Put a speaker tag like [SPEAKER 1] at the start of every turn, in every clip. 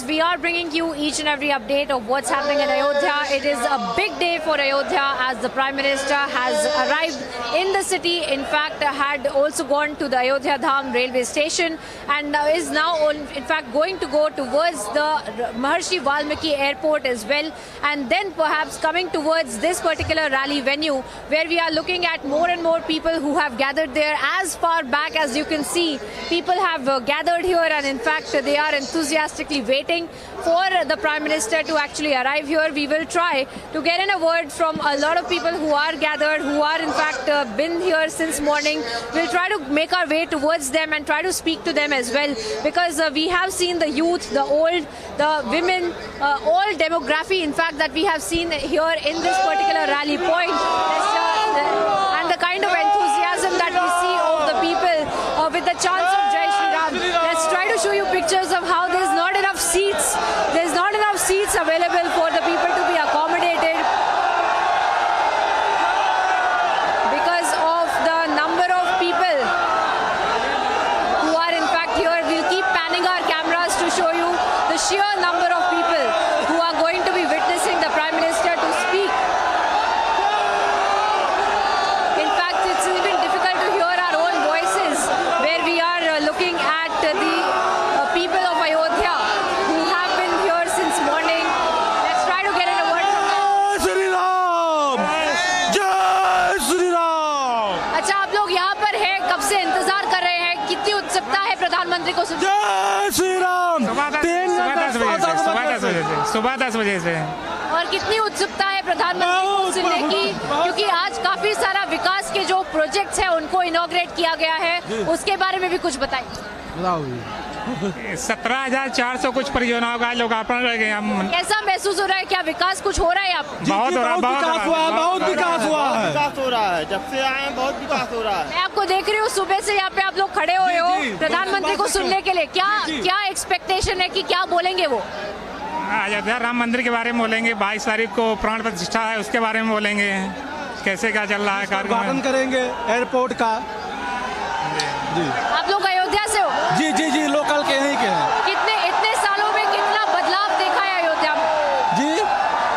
[SPEAKER 1] we are bringing you each and every update of what's happening in Ayodhya. It is a big day for Ayodhya as the Prime Minister has arrived in the city. In fact, had also gone to the Ayodhya Dham railway station and is now in fact going to go towards the Maharshi Valmiki airport as well, and then perhaps coming towards this particular rally venue where we are looking at more and more people who have gathered there. As far back as you can see, people have gathered here, and in fact they are enthusiastically waiting for the Prime Minister to actually arrive here. We will try to get in a word from a lot of people who are gathered, who are in fact been here since morning. We'll try to make our way towards them and try to speak to them as well, because we have seen the youth, the old, the women, all demography in fact that we have seen here in this particular rally point. And the kind of enthusiasm that we see of the people with the chants of Jai Shri Ram. Let's try to show you pictures of how there's not enough seats. There's not enough seats available for the people to be accommodated because of the number of people who are in fact here. We'll keep panning our cameras to show you the sheer number of people who are going to be witnessing the Prime Minister to speak. In fact, it's even difficult to hear our own voices where we are looking at the people of Ayodhya who have been here since morning. Let's try to get in a word from them.
[SPEAKER 2] जय श्री राम, जय श्री राम।
[SPEAKER 1] अच्छा, आप लोग यहाँ पर हैं, कब से इंतजार कर रहे हैं? कितनी उत्सुकता है प्रधानमंत्री को सुनने?
[SPEAKER 2] जय श्री राम।
[SPEAKER 3] सुबह 10 बजे से।
[SPEAKER 1] और कितनी उत्सुकता है प्रधानमंत्री को सुनने की, क्योंकि आज काफी सारा विकास के जो प्रोजेक्ट्स हैं उनको इनॉग्रेट किया गया है, उसके बारे में भी कुछ बताइए।
[SPEAKER 3] 17,400 कुछ परियोजनाओं का लोकार्पण कर गए हम।
[SPEAKER 1] कैसा महसूस हो रहा है? क्या विकास कुछ हो रहा है? आप
[SPEAKER 3] बहुत हो रहा है,
[SPEAKER 2] बहुत विकास हुआ है, बहुत विकास हुआ है,
[SPEAKER 4] विकास हो रहा है। जब से आए हैं बहुत विकास हो रहा है।
[SPEAKER 1] मैं आपको देख रही हूँ सुबह से यहाँ पे आप लोग खड़े हुए हो प्रधानमंत्री को सुनने के लिए। क्या एक्सपेक्टेशन है कि क्या बोलेंगे वो?
[SPEAKER 3] अयोध्या राम मंदिर के बारे में बोलेंगे, 22 तारीख को प्राण प्रतिष्ठा है उसके बारे में बोलेंगे, कैसे क्या चल रहा है
[SPEAKER 2] कार्यक्रम करेंगे एयरपोर्ट का। जी,
[SPEAKER 1] आप लोग अयोध्या से हो?
[SPEAKER 2] जी जी जी, लोकल के यहीं के हैं।
[SPEAKER 1] इतने सालों में कितना बदलाव देखा है अयोध्या में?
[SPEAKER 2] जी,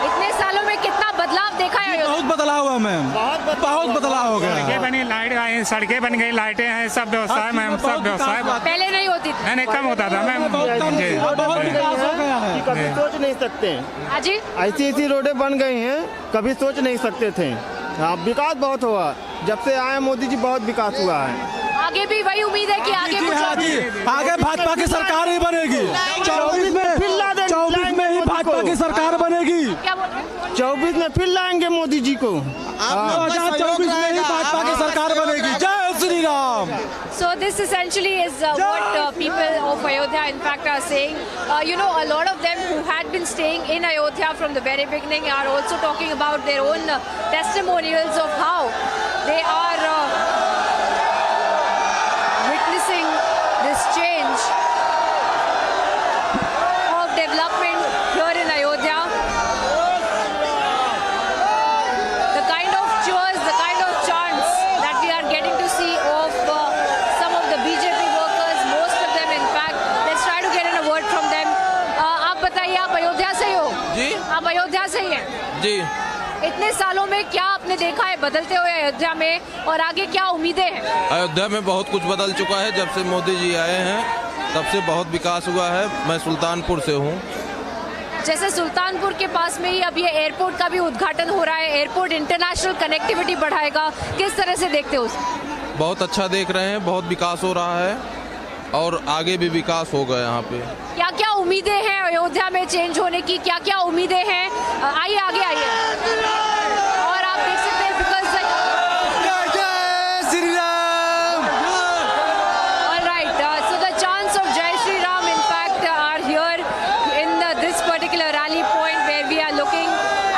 [SPEAKER 1] इतने सालों में कितना बदलाव देखा है?
[SPEAKER 2] बहुत बदलाव है मैम, बहुत बदलाव हो गया।
[SPEAKER 3] सड़कें बनी, लाइट आई, सड़कें बन गई, लाइटें हैं, सब व्यवस्था मैम, सब व्यवस्था।
[SPEAKER 1] पहले नहीं होती थी?
[SPEAKER 3] नहीं, कम होता था मैम।
[SPEAKER 2] बहुत विकास हो गया है,
[SPEAKER 4] कभी सोच नहीं सकते।
[SPEAKER 1] हाँ जी,
[SPEAKER 4] ऐसी रोडें बन गई हैं, कभी सोच नहीं सकते थे। हाँ, विकास बहुत हुआ। जब से आए मोदी जी बहुत विकास हुआ है।
[SPEAKER 1] आगे भी वही उम्मीद है कि आगे कुछ
[SPEAKER 2] हाँ जी, आगे भाजपा की सरकार ही बनेगी। 24 में ही भाजपा की सरकार बनेगी।
[SPEAKER 1] क्या बोल रहे हैं?
[SPEAKER 4] 24 में फिर लाएंगे मोदी जी को।
[SPEAKER 2] 2024 में ही भाजपा की सरकार बनेगी। जय Shri Ram.
[SPEAKER 1] So this essentially is what people of Ayodhya in fact are saying. A lot of them who had been staying in Ayodhya from the very beginning are also talking about their own testimonials of how they are witnessing this change of development here in Ayodhya. The kind of cheers, the kind of chants that we are getting to see of some of the BJP workers, most of them in fact. Let's try to get in a word from them. आप बताइए, आप अयोध्या से ही हो?
[SPEAKER 5] जी,
[SPEAKER 1] आप अयोध्या से ही हैं?
[SPEAKER 5] जी।
[SPEAKER 1] इतने सालों में क्या आपने देखा है बदलते हुए अयोध्या में, और आगे क्या उम्मीदें हैं?
[SPEAKER 5] अयोध्या में बहुत कुछ बदल चुका है जब से मोदी जी आए हैं, तब से बहुत विकास हुआ है। मैं सुल्तानपुर से हूँ।
[SPEAKER 1] जैसे सुल्तानपुर के पास में ही अब ये एयरपोर्ट का भी उद्घाटन हो रहा है, एयरपोर्ट इंटरनेशनल कनेक्टिविटी बढ़ाएगा, किस तरह से देखते हो उसे?
[SPEAKER 5] बहुत अच्छा देख रहे हैं, बहुत विकास हो रहा है और आगे भी विकास होगा यहाँ पे।
[SPEAKER 1] क्या क्या उम्मीदें हैं अयोध्या में चेंज होने की? क्या क्या उम्मीदें हैं? आइए आगे आइए। और आप देख सकते हैं बिकॉज
[SPEAKER 2] जय Shri Ram.
[SPEAKER 1] Alright, so the chants of Jai Shri Ram in fact are here in this particular rally point where we are looking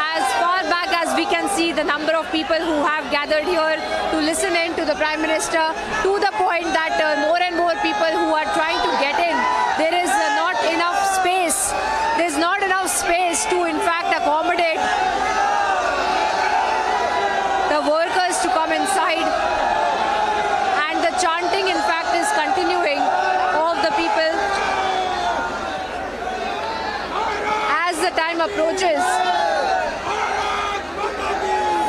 [SPEAKER 1] as far back as we can see the number of people who have gathered here to listen in to the Prime Minister, to the point that more and more people who are trying to get in, there is not enough space. There's not enough space to in fact accommodate the workers to come inside, and the chanting in fact is continuing of the people. the time approaches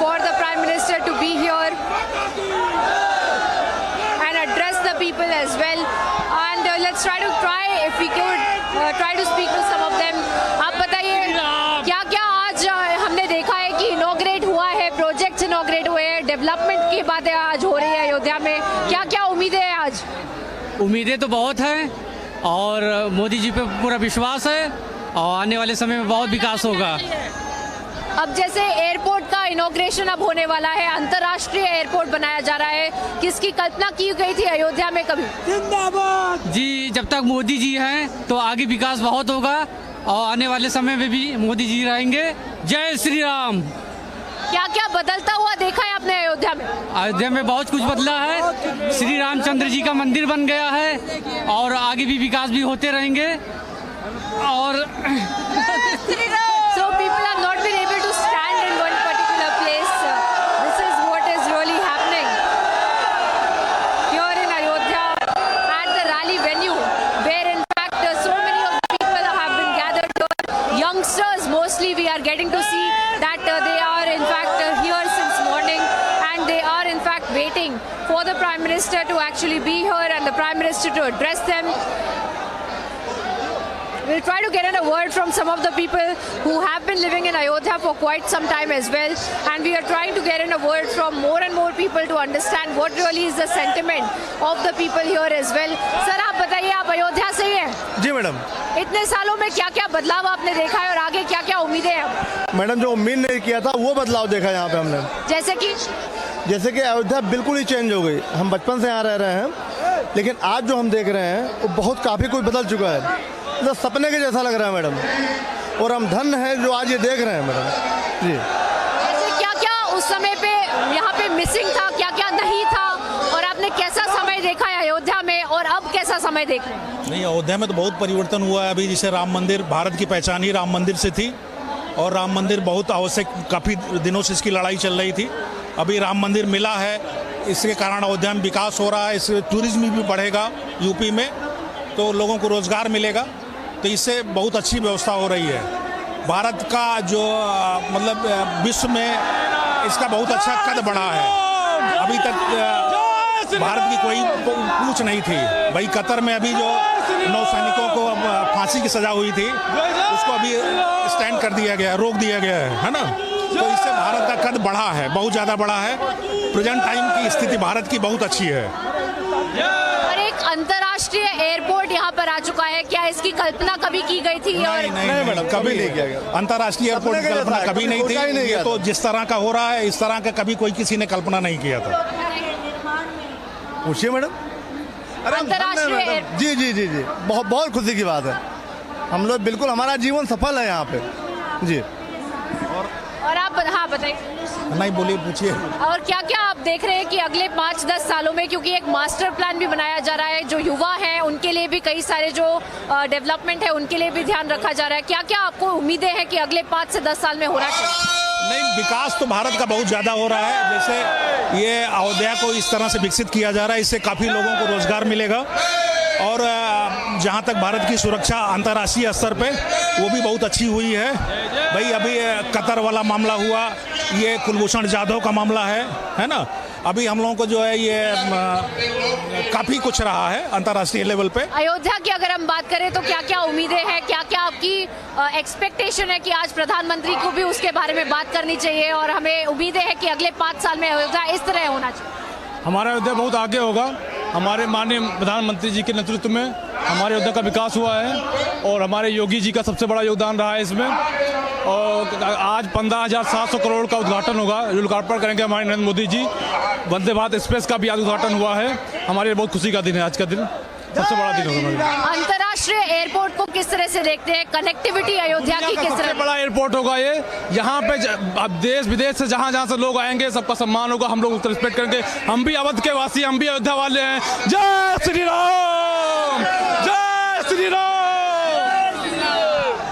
[SPEAKER 1] for the Prime Minister to be here and address the people as well. And let's try if we could try to speak to some of them. आप बताइए क्या क्या आज हमने देखा है कि inaugurate हुआ है, प्रोजेक्ट्स इनॉग्रेट हुए हैं, डेवलपमेंट की बातें आज हो रही है अयोध्या में, क्या क्या उम्मीदें हैं आज?
[SPEAKER 6] उम्मीदें तो बहुत हैं और मोदी जी पे पूरा विश्वास है और आने वाले समय में बहुत विकास होगा।
[SPEAKER 1] अब जैसे एयरपोर्ट का इनॉग्रेशन अब होने वाला है, अंतर्राष्ट्रीय एयरपोर्ट बनाया जा रहा है, किसकी कल्पना की गई थी अयोध्या में कभी?
[SPEAKER 6] जी, जब तक मोदी जी हैं तो आगे विकास बहुत होगा और आने वाले समय में भी मोदी जी रहेंगे। जय श्री राम।
[SPEAKER 1] क्या क्या बदलता हुआ देखा है आपने अयोध्या में?
[SPEAKER 6] अयोध्या में बहुत कुछ बदला है। श्री रामचंद्र जी का मंदिर बन गया है और आगे भी विकास भी होते रहेंगे। और
[SPEAKER 1] So people have not been able to stand in one particular place. This is what is really happening here in Ayodhya at the rally venue, where in fact so many of the people have been gathered here. Youngsters mostly we are getting to see that they are in fact here since morning, and they are in fact waiting for the Prime Minister to actually be here and the Prime Minister to address them. We'll try to get in a word from some of the people who have been living in Ayodhya for quite some time as well, and we are trying to get in a word from more and more people to understand what really is the sentiment of the people here as well. Sir, आप बताइए, आप अयोध्या से ही हैं?
[SPEAKER 2] जी madam.
[SPEAKER 1] इतने सालों में क्या क्या बदलाव आपने देखा है और आगे क्या क्या उम्मीदें हैं?
[SPEAKER 2] मैडम, जो उम्मीद नहीं किया था वो बदलाव देखा यहाँ पे हमने। जैसे कि अयोध्या बिल्कुल ही चेंज हो गई। हम बचपन से यहाँ रह रहे हैं, लेकिन आज जो हम देख रहे हैं वो बहुत काफ़ी कुछ बदल चुका है। मतलब सपने के जैसा लग रहा है मैडम, और हम धन्य हैं जो आज ये देख रहे हैं मैडम जी।
[SPEAKER 1] ऐसे क्या क्या उस समय पे यहाँ पे मिसिंग था, क्या क्या नहीं था, और आपने कैसा समय देखा है अयोध्या में और अब कैसा समय देख रहे हैं?
[SPEAKER 7] नहीं, अयोध्या में तो बहुत परिवर्तन हुआ है। अभी जैसे राम मंदिर, भारत की पहचान ही राम मंदिर से थी और राम मंदिर बहुत आवश्यक, काफ़ी दिनों से इसकी लड़ाई चल रही थी। अभी राम मंदिर मिला है, इसके कारण अयोध्या में विकास हो रहा है। इससे टूरिज्म भी बढ़ेगा यूपी में, तो लोगों को रोज़गार मिलेगा, तो इससे बहुत अच्छी व्यवस्था हो रही है। भारत का जो मतलब विश्व में इसका बहुत अच्छा कद बढ़ा है। अभी तक भारत की कोई पूछ नहीं थी। भाई कतर में अभी जो 9 सैनिकों को फांसी की सजा हुई थी, उसको अभी स्टैंड कर दिया गया, रोक दिया गया है ना। तो इससे भारत का कद बढ़ा है, बहुत ज़्यादा बढ़ा है। प्रेजेंट टाइम की स्थिति भारत की बहुत अच्छी है।
[SPEAKER 1] और एक अंतर्राष्ट्रीय एयरपोर्ट यहाँ पर आ चुका है, क्या इसकी कल्पना कभी की गई थी?
[SPEAKER 7] नहीं मैडम, कभी नहीं किया गया। अंतर्राष्ट्रीय एयरपोर्ट की कल्पना कभी नहीं थी। ये तो जिस तरह का हो रहा है, इस तरह का कभी कोई किसी ने कल्पना नहीं किया था।
[SPEAKER 2] पूछिए मैडम।
[SPEAKER 1] अंतर्राष्ट्रीय
[SPEAKER 2] जी जी जी जी, बहुत बहुत खुशी की बात है। हम लोग बिल्कुल, हमारा जीवन सफल है यहाँ पे जी।
[SPEAKER 1] और आप हाँ बताइए।
[SPEAKER 7] नहीं, बोलिए, पूछिए।
[SPEAKER 1] और क्या क्या आप देख रहे हैं कि अगले 5-10 सालों में, क्योंकि एक मास्टर प्लान भी बनाया जा रहा है, जो युवा हैं उनके लिए भी कई सारे जो डेवलपमेंट है उनके लिए भी ध्यान रखा जा रहा है, क्या क्या आपको उम्मीदें हैं कि अगले 5 से 10 साल में हो रहा है?
[SPEAKER 7] नहीं, विकास तो भारत का बहुत ज़्यादा हो रहा है। जैसे ये अयोध्या को इस तरह से विकसित किया जा रहा है, इससे काफ़ी लोगों को रोजगार मिलेगा। और जहाँ तक भारत की सुरक्षा अंतर्राष्ट्रीय स्तर पे, वो भी बहुत अच्छी हुई है। भाई अभी कतर वाला मामला हुआ, ये कुलभूषण जाधव का मामला है ना। अभी हम लोगों को जो है ये काफ़ी कुछ रहा है अंतर्राष्ट्रीय लेवल पे।
[SPEAKER 1] अयोध्या की अगर हम बात करें तो क्या क्या उम्मीदें हैं, क्या क्या आपकी एक्सपेक्टेशन है कि आज प्रधानमंत्री को भी उसके बारे में बात करनी चाहिए, और हमें उम्मीदें हैं कि अगले 5 साल में अयोध्या इस तरह होना चाहिए?
[SPEAKER 8] हमारा अयोध्या बहुत आगे होगा। हमारे माननीय प्रधानमंत्री जी के नेतृत्व में हमारे अयोध्या का विकास हुआ है और हमारे योगी जी का सबसे बड़ा योगदान रहा है इसमें। और आज 15,700 करोड़ का उद्घाटन होगा, लोकार्पण करेंगे हमारे नरेंद्र मोदी जी। वंदे भारत एक्सप्रेस का भी आज उद्घाटन हुआ है। हमारे लिए बहुत खुशी का दिन है आज का दिन, सबसे बड़ा दिन होगा हमारे।
[SPEAKER 1] अंतर्राष्ट्रीय एयरपोर्ट को किस तरह से देखते हैं? कनेक्टिविटी अयोध्या की किस तरह?
[SPEAKER 8] बड़ा एयरपोर्ट होगा ये। यहाँ पे देश विदेश से जहाँ से लोग आएंगे, सबका सम्मान होगा, हम लोग उसका रिस्पेक्ट करेंगे। हम भी अवध के वासी, हम भी अयोध्या वाले हैं। जय श्री राम, जय Shri Ram.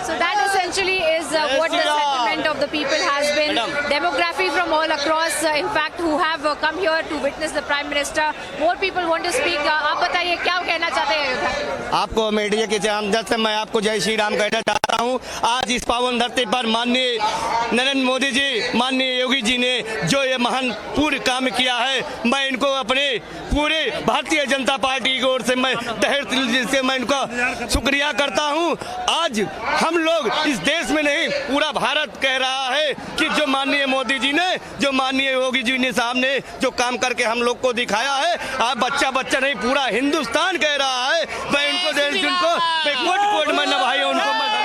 [SPEAKER 1] So that essentially is what the sentiment of the people has been. Demography from all across, in fact, who have come here to witness the Prime Minister. More people want to speak. आप बताइए क्या कहना चाहते हैं?
[SPEAKER 9] आपको media के माध्यम से मैं आपको जय श्री राम कहना चाहता करता हूं। आज इस पावन धरती पर माननीय नरेंद्र मोदी जी, माननीय योगी जी ने जो ये महान पूर्ण काम किया है, मैं इनको अपने पूरे भारतीय जनता पार्टी की ओर से मैं तहे दिल से मैं इनका शुक्रिया करता हूं। आज हम लोग इस देश में नहीं, पूरा भारत कह रहा है कि जो माननीय मोदी जी ने, जो माननीय योगी जी ने साहब ने जो काम करके हम लोग को दिखाया है, आज बच्चा बच्चा नहीं पूरा हिंदुस्तान कह रहा है। मैं इनको कोट कोट में नभाई उनको